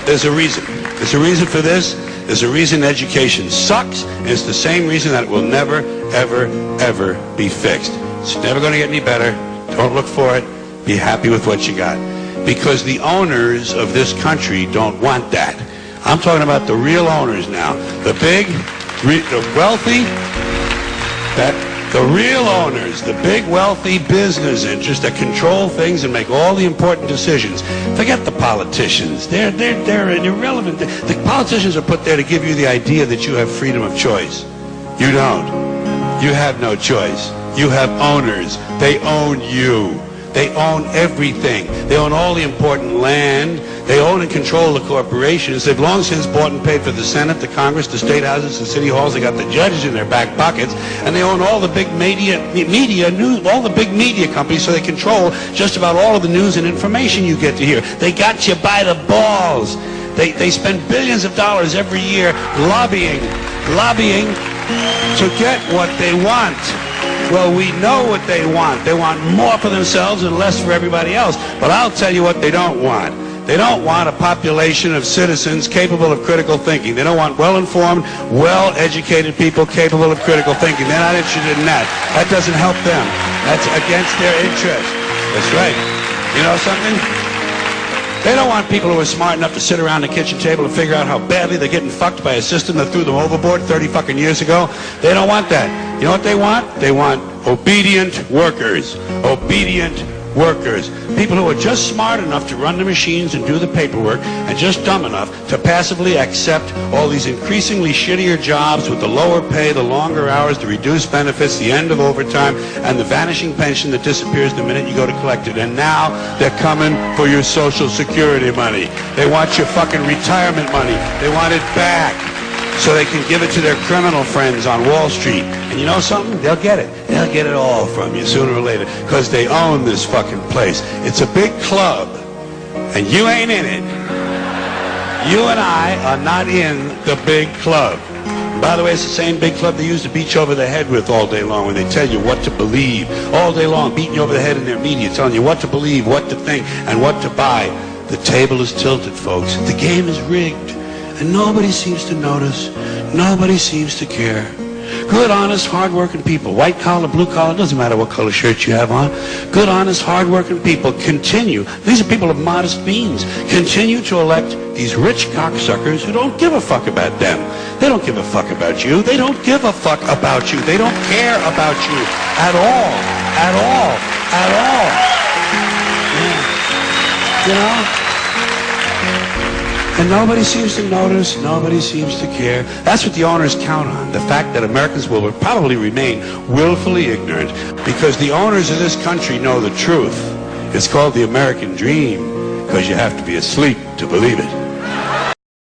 There's a reason. There's a reason for this. There's a reason education sucks, and it's the same reason that it will never, ever, ever be fixed. It's never going to get any better. Don't look for it. Be happy with what you got. Because the owners of this country don't want that. I'm talking about the real owners now. The big, the wealthy, the real owners, the big wealthy business interests that control things and make all the important decisions. Forget the politicians. They're irrelevant. The politicians are put there to give you the idea that you have freedom of choice. You don't. You have no choice. You have owners. They own you. They own everything. They own all the important land. They own and control the corporations. They've long since bought and paid for the Senate, the Congress, the state houses, the city halls. They got the judges in their back pockets, and they own all the big all the big media companies. So they control just about all of the news and information you get to hear. They got you by the balls. They spend billions of dollars every year lobbying to get what they want. Well, we know what they want. They want more for themselves and less for everybody else. But I'll tell you what they don't want. They don't want a population of citizens capable of critical thinking. They don't want well-informed, well-educated people capable of critical thinking. They're not interested in that. That doesn't help them. That's against their interest. That's right. You know something? They don't want people who are smart enough to sit around the kitchen table and figure out how badly they're getting fucked by a system that threw them overboard 30 fucking years ago. They don't want that. You know what they want? They want obedient workers. Obedient workers. People who are just smart enough to run the machines and do the paperwork, and just dumb enough to passively accept all these increasingly shittier jobs with the lower pay, the longer hours, the reduced benefits, the end of overtime, and the vanishing pension that disappears the minute you go to collect it. And now they're coming for your Social Security money. They want your fucking retirement money. They want it back so they can give it to their criminal friends on Wall Street. And you know something? They'll get it. They'll get it all from you sooner or later, because they own this fucking place. It's a big club, and you ain't in it. You and I are not in the big club. By the way, it's the same big club they use to beat you over the head with all day long when they tell you what to believe. All day long, beating you over the head in their media, telling you what to believe, what to think, and what to buy. The table is tilted, folks. The game is rigged. And nobody seems to notice. Nobody seems to care. Good, honest, hard-working people, white collar, blue collar, doesn't matter what color shirt you have on. Good, honest, hard-working people continue. These are people of modest means. Continue to elect these rich cocksuckers who don't give a fuck about them. They don't give a fuck about you. They don't give a fuck about you. They don't care about you at all. At all. At all. Yeah. You know? And nobody seems to notice, nobody seems to care. That's what the owners count on, the fact that Americans will probably remain willfully ignorant, because the owners of this country know the truth. It's called the American dream, because you have to be asleep to believe it.